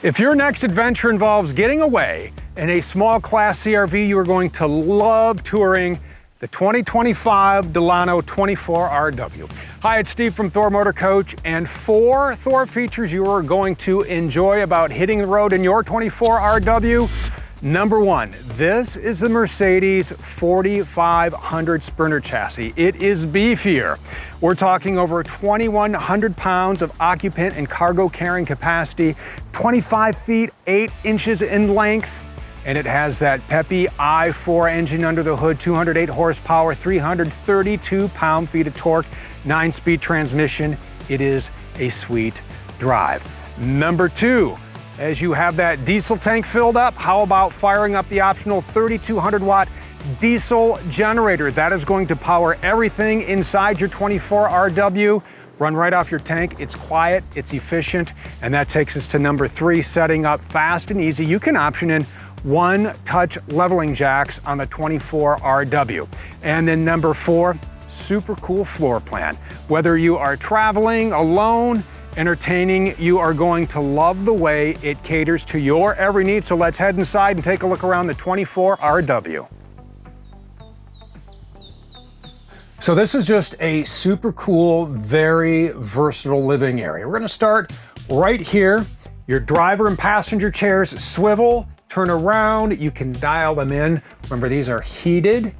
If your next adventure involves getting away in a small class CRV, you are going to love touring the 2025 Delano 24RW. Hi, it's Steve from Thor Motor Coach, and 4 Thor features you are going to enjoy about hitting the road in your 24RW. Number 1, this is the Mercedes 4500 Sprinter chassis. It is beefier. We're talking over 2,100 pounds of occupant and cargo carrying capacity, 25 feet 8 inches in length, and it has that peppy i4 engine under the hood, 208 horsepower, 332 pound-feet of torque, 9-speed transmission. It is a sweet drive. Number 2, as you have that diesel tank filled up, how about firing up the optional 3,200 watt diesel generator? That is going to power everything inside your 24RW. Run right off your tank. It's quiet, it's efficient, and that takes us to number 3, setting up fast and easy. You can option in 1-touch leveling jacks on the 24RW. And then number 4, super cool floor plan. Whether you are traveling alone, entertaining, you are going to love the way it caters to your every need. So let's head inside and take a look around the 24RW. So this is just a super cool, very versatile living area. We're gonna start right here. Your driver and passenger chairs swivel, turn around, you can dial them in. Remember, these are heated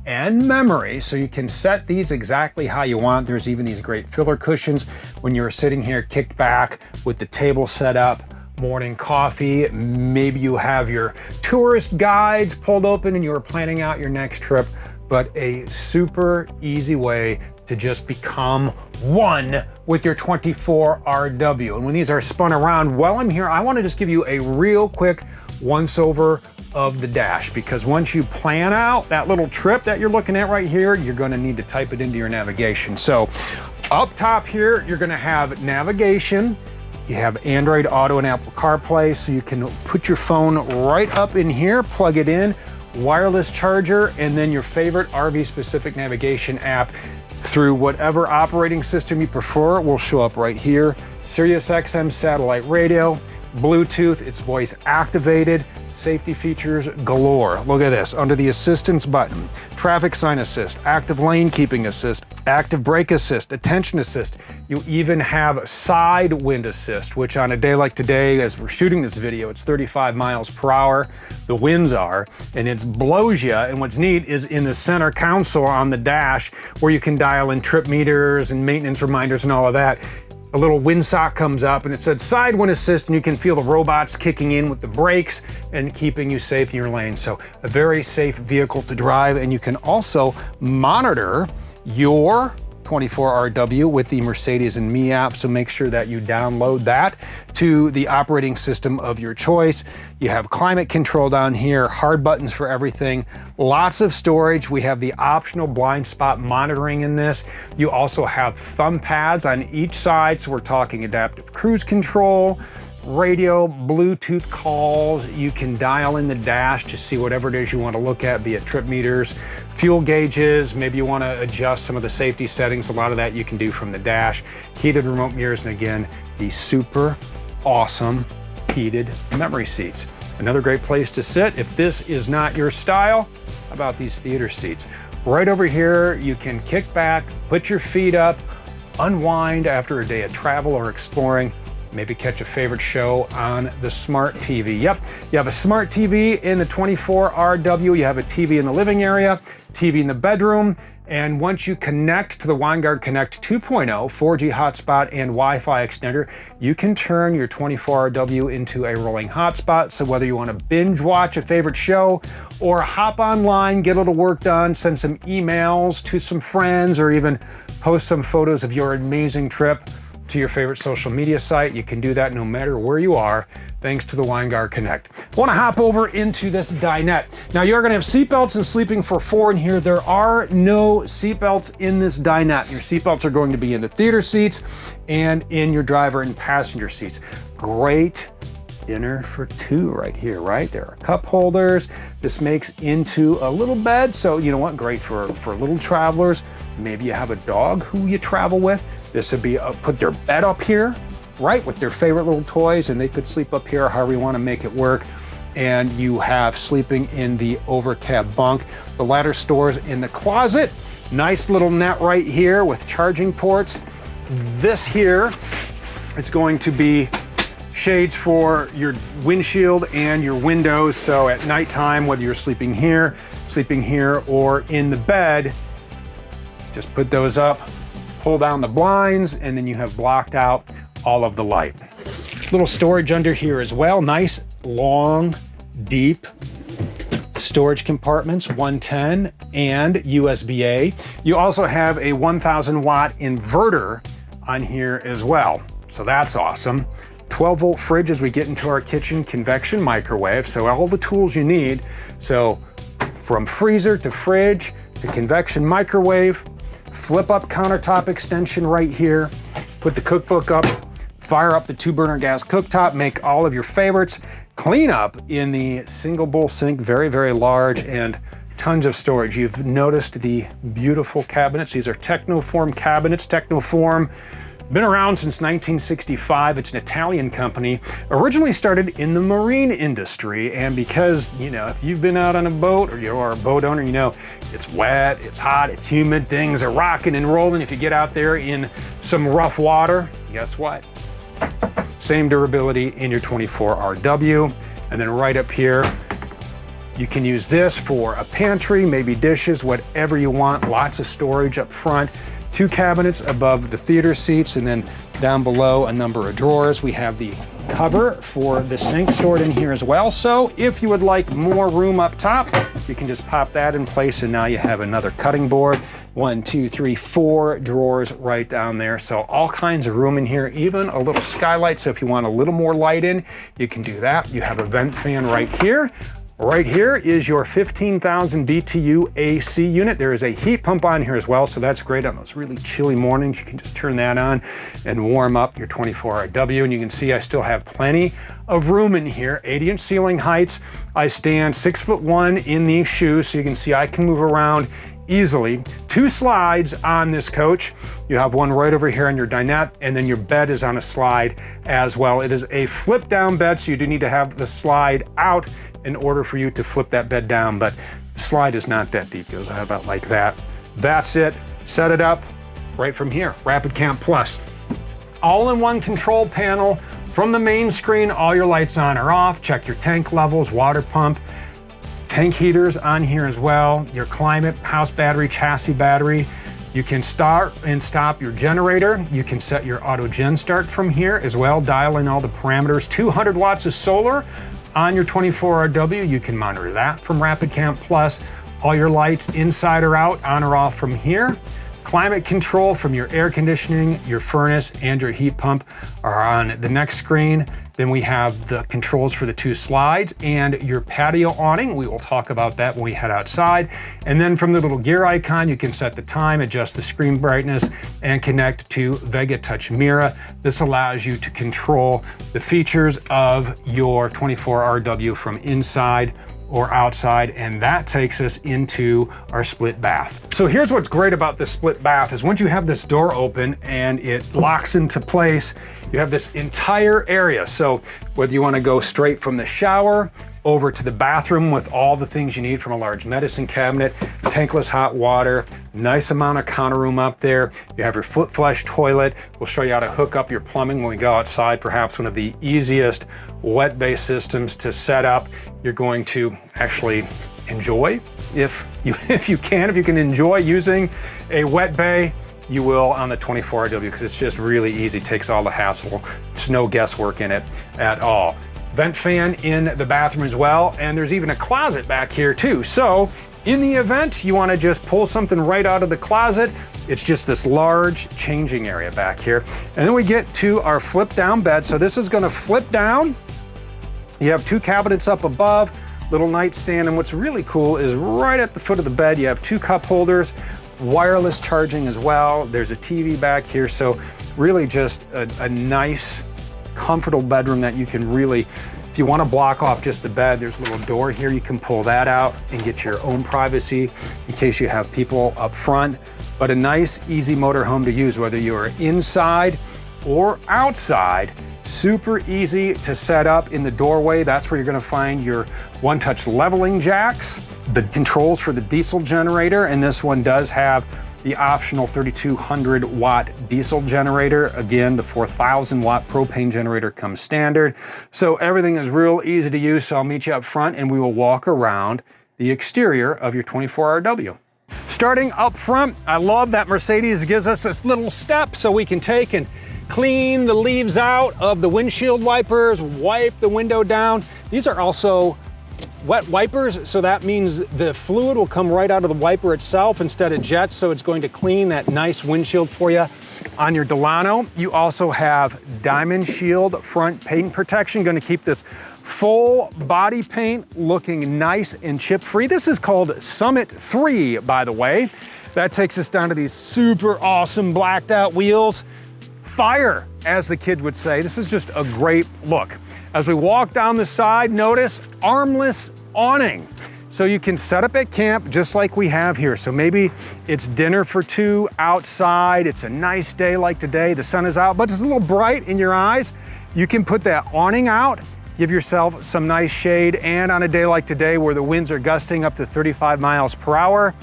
and memory, so you can set these exactly how you want. There's even these great filler cushions when you're sitting here kicked back with the table set up, morning coffee. Maybe you have your tourist guides pulled open and you are planning out your next trip, but a super easy way to just become one with your 24RW. And when these are spun around, while I'm here, I want to just give you a real quick once over of the dash, because once you plan out that little trip that you're looking at right here, you're going to need to type it into your navigation. So up top here, you're going to have navigation. You have Android Auto and Apple CarPlay, so you can put your phone right up in here, plug it in, wireless charger, and then your favorite RV specific navigation app through whatever operating system you prefer will show up right here. Sirius XM satellite radio, Bluetooth, it's voice activated. Safety features galore. Look at this, under the assistance button, traffic sign assist, active lane keeping assist, active brake assist, attention assist. You even have side wind assist, which on a day like today, as we're shooting this video, it's 35 miles per hour, the winds are, and it blows you. And what's neat is in the center console on the dash, where you can dial in trip meters and maintenance reminders and all of that, a little windsock comes up and it said side wind assist, and you can feel the robots kicking in with the brakes and keeping you safe in your lane. So a very safe vehicle to drive, and you can also monitor your 24RW with the Mercedes and Me app, so make sure that you download that to the operating system of your choice. You have climate control down here, hard buttons for everything, lots of storage. We have the optional blind spot monitoring in this. You also have thumb pads on each side, so we're talking adaptive cruise control, radio, Bluetooth calls. You can dial in the dash to see whatever it is you want to look at, be it trip meters, fuel gauges, maybe you want to adjust some of the safety settings. A lot of that you can do from the dash. Heated remote mirrors, and again, the super awesome heated memory seats. Another great place to sit if this is not your style. How about these theater seats? Right over here, you can kick back, put your feet up, unwind after a day of travel or exploring. Maybe catch a favorite show on the smart TV. Yep, you have a smart TV in the 24RW, you have a TV in the living area, TV in the bedroom, and once you connect to the Winegard Connect 2.0 4G hotspot and Wi-Fi extender, you can turn your 24RW into a rolling hotspot. So whether you want to binge watch a favorite show or hop online, get a little work done, send some emails to some friends, or even post some photos of your amazing trip to your favorite social media site, you can do that no matter where you are, thanks to the Winegard Connect. I want to hop over into this dinette. Now you're going to have seatbelts and sleeping for 4 in here. There are no seatbelts in this dinette. Your seatbelts are going to be in the theater seats and in your driver and passenger seats. Great dinner for 2 right here, right? There are cup holders. This makes into a little bed, so you know what? Great for little travelers. Maybe you have a dog who you travel with. This would be put their bed up here. right with their favorite little toys, and they could sleep up here however you want to make it work. And you have sleeping in the overcab bunk. The ladder stores in the closet. Nice little net right here with charging ports. This here is going to be shades for your windshield and your windows. So at nighttime, whether you're sleeping here, or in the bed, just put those up, pull down the blinds, and then you have blocked out all of the light. Little storage under here as well. Nice, long, deep storage compartments, 110 and USB-A. You also have a 1000 watt inverter on here as well. So that's awesome. 12 volt fridge as we get into our kitchen, convection microwave. So all the tools you need. So from freezer to fridge to convection microwave, flip up countertop extension right here, put the cookbook up, fire up the 2-burner gas cooktop, make all of your favorites, clean up in the single bowl sink, very, very large, and tons of storage. You've noticed the beautiful cabinets. These are Technoform cabinets. Technoform, been around since 1965. It's an Italian company, originally started in the marine industry. And because, you know, if you've been out on a boat or you're a boat owner, you know, it's wet, it's hot, it's humid, things are rocking and rolling. If you get out there in some rough water, guess what? Same durability in your 24RW. And then right up here, you can use this for a pantry, maybe dishes, whatever you want. Lots of storage up front. 2 cabinets above the theater seats, and then down below a number of drawers. We have the cover for the sink stored in here as well. So if you would like more room up top, you can just pop that in place, and now you have another cutting board. 1, 2, 3, 4 drawers right down there. So all kinds of room in here, even a little skylight. So if you want a little more light in, you can do that. You have a vent fan right here. Right here is your 15,000 BTU AC unit. There is a heat pump on here as well, so that's great on those really chilly mornings. You can just turn that on and warm up your 24RW. And you can see I still have plenty of room in here. 80-inch ceiling heights. I stand 6'1" in these shoes, so you can see I can move around easily. 2 slides on this coach. You have one right over here on your dinette, and then your bed is on a slide as well. It is a flip down bed, so you do need to have the slide out in order for you to flip that bed down, but the slide is not that deep. It goes about like that. That's it. Set it up right from here. Rapid Camp Plus. All-in-one control panel from the main screen. All your lights on or off. Check your tank levels, water pump, tank heaters on here as well. Your climate, house battery, chassis battery. You can start and stop your generator. You can set your auto gen start from here as well. Dial in all the parameters. 200 watts of solar on your 24RW. You can monitor that from Rapid Camp Plus. All your lights inside or out, on or off from here. Climate control from your air conditioning, your furnace, and your heat pump are on the next screen. Then we have the controls for the 2 slides and your patio awning. We will talk about that when we head outside. And then from the little gear icon, you can set the time, adjust the screen brightness, and connect to Vega Touch Mira. This allows you to control the features of your 24RW from inside or outside, and that takes us into our split bath. So here's what's great about this split bath is once you have this door open and it locks into place, you have this entire area. So whether you want to go straight from the shower over to the bathroom with all the things you need from a large medicine cabinet, tankless hot water, nice amount of counter room up there. You have your foot flush toilet. We'll show you how to hook up your plumbing when we go outside. Perhaps one of the easiest wet-based systems to set up. You're going to actually enjoy, if you can enjoy using a wet bay, you will on the 24RW, because it's just really easy. Takes all the hassle. There's no guesswork in it at all. Vent fan in the bathroom as well, and there's even a closet back here too. So in the event you want to just pull something right out of the closet, it's just this large changing area back here. And then we get to our flip down bed. So this is going to flip down. You have 2 cabinets up above, little nightstand, and what's really cool is right at the foot of the bed you have 2 cup holders, wireless charging as well. There's a TV back here, so really just a nice, comfortable bedroom that you can really, if you want to block off just the bed, there's a little door here. You can pull that out and get your own privacy in case you have people up front. But a nice, easy motorhome to use, whether you're inside or outside. Super easy to set up in the doorway. That's where you're gonna find your one-touch leveling jacks, the controls for the diesel generator, and this one does have the optional 3200 watt diesel generator. Again, the 4000 watt propane generator comes standard. So everything is real easy to use. So I'll meet you up front and we will walk around the exterior of your 24RW. Starting up front, I love that Mercedes gives us this little step so we can take and clean the leaves out of the windshield wipers, wipe the window down. These are also wet wipers, so that means the fluid will come right out of the wiper itself instead of jets, so it's going to clean that nice windshield for you. On your Delano, you also have Diamond Shield front paint protection, going to keep this full body paint looking nice and chip-free. This is called Summit 3, by the way. That takes us down to these super awesome blacked out wheels. Fire, as the kids would say. This is just a great look. As we walk down the side, notice armless awning. So you can set up at camp just like we have here. So maybe it's dinner for two outside. It's a nice day like today. The sun is out, but it's a little bright in your eyes. You can put that awning out, give yourself some nice shade. And on a day like today where the winds are gusting up to 35 miles per hour,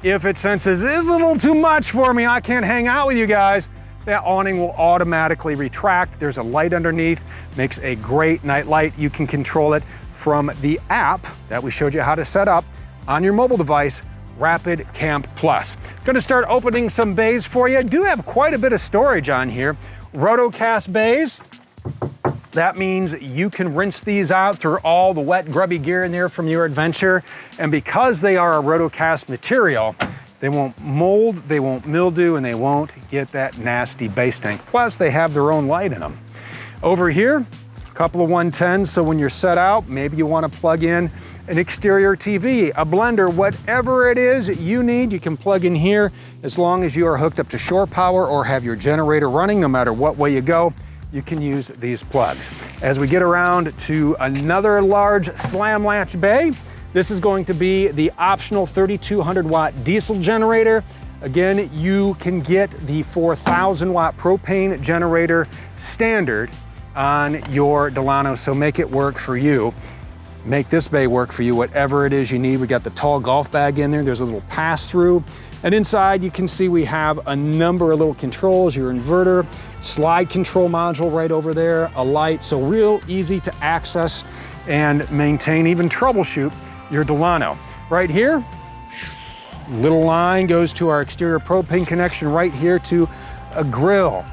if it senses it's a little too much for me, I can't hang out with you guys, that awning will automatically retract. There's a light underneath, makes a great night light. You can control it from the app that we showed you how to set up on your mobile device, Rapid Camp Plus. Gonna start opening some bays for you. Do have quite a bit of storage on here. Rotocast bays. That means you can rinse these out through all the wet, grubby gear in there from your adventure. And because they are a Rotocast material, they won't mold, they won't mildew, and they won't get that nasty base tank. Plus, they have their own light in them. Over here, a couple of 110s, so when you're set out, maybe you want to plug in an exterior TV, a blender, whatever it is you need, you can plug in here as long as you are hooked up to shore power or have your generator running. No matter what way you go, you can use these plugs. As we get around to another large slam latch bay, this is going to be the optional 3200 watt diesel generator. Again, you can get the 4000 watt propane generator standard on your Delano, so make it work for you. Make this bay work for you, whatever it is you need. We got the tall golf bag in there. There's a little pass-through. And inside you can see we have a number of little controls, your inverter, slide control module right over there, a light, so real easy to access and maintain, even troubleshoot your Delano. Right here, little line goes to our exterior propane connection right here to a grill,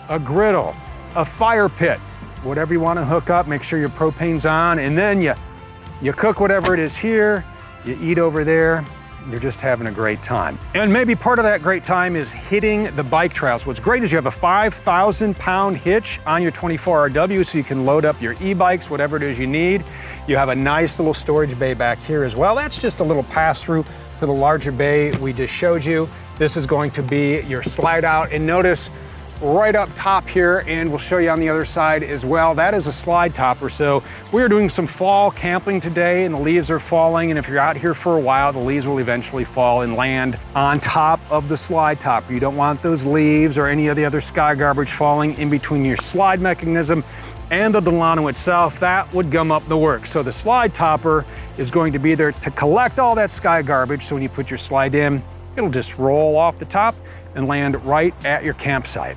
a griddle, a fire pit, whatever you want to hook up, make sure your propane's on, and then you cook whatever it is here, you eat over there, you're just having a great time. And maybe part of that great time is hitting the bike trails. What's great is you have a 5,000-pound hitch on your 24RW, so you can load up your e-bikes, whatever it is you need. You have a nice little storage bay back here as well. That's just a little pass-through to the larger bay we just showed you. This is going to be your slide out, and notice right up top here, and we'll show you on the other side as well, that is a slide topper. So we're doing some fall camping today and the leaves are falling, and if you're out here for a while, the leaves will eventually fall and land on top of the slide topper. You don't want those leaves or any of the other sky garbage falling in between your slide mechanism and the Delano itself. That would gum up the works. So the slide topper is going to be there to collect all that sky garbage, so when you put your slide in, it'll just roll off the top and land right at your campsite.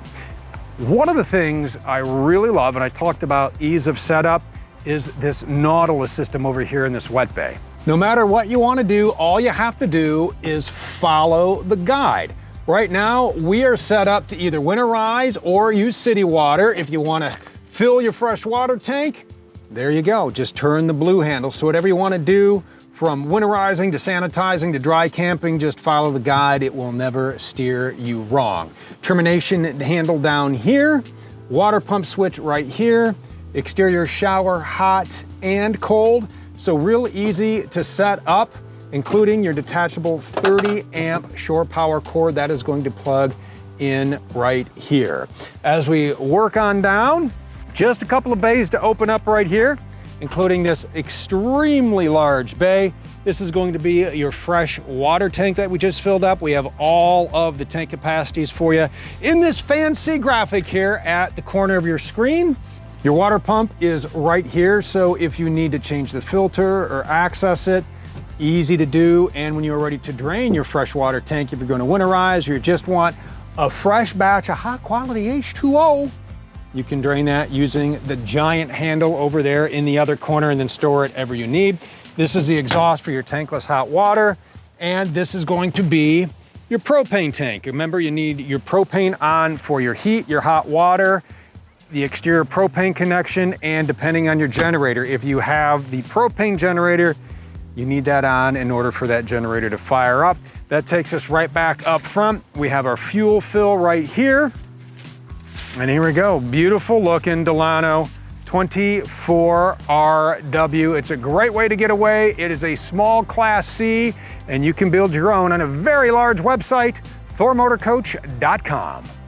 One of the things I really love, and I talked about ease of setup, is this Nautilus system over here in this wet bay. No matter what you want to do, all you have to do is follow the guide. Right now, we are set up to either winterize or use city water. If you want to fill your fresh water tank, there you go. Just turn the blue handle. So whatever you want to do, from winterizing to sanitizing to dry camping, just follow the guide. It will never steer you wrong. Termination handle down here, water pump switch right here, exterior shower, hot and cold. So real easy to set up, including your detachable 30 amp shore power cord that is going to plug in right here. As we work on down, just a couple of bays to open up right here. including this extremely large bay. This is going to be your fresh water tank that we just filled up. We have all of the tank capacities for you in this fancy graphic here at the corner of your screen. Your water pump is right here, so if you need to change the filter or access it, easy to do. And when you're ready to drain your freshwater tank, if you're going to winterize or you just want a fresh batch of high quality H2O, you can drain that using the giant handle over there in the other corner and then store it ever you need. This is the exhaust for your tankless hot water, and this is going to be your propane tank. Remember, you need your propane on for your heat, your hot water, the exterior propane connection, and depending on your generator, if you have the propane generator, you need that on in order for that generator to fire up. That takes us right back up front. We have our fuel fill right here. And here we go, beautiful looking Delano 24RW. It's a great way to get away. It is a small Class C, and you can build your own on a very large website, thormotorcoach.com.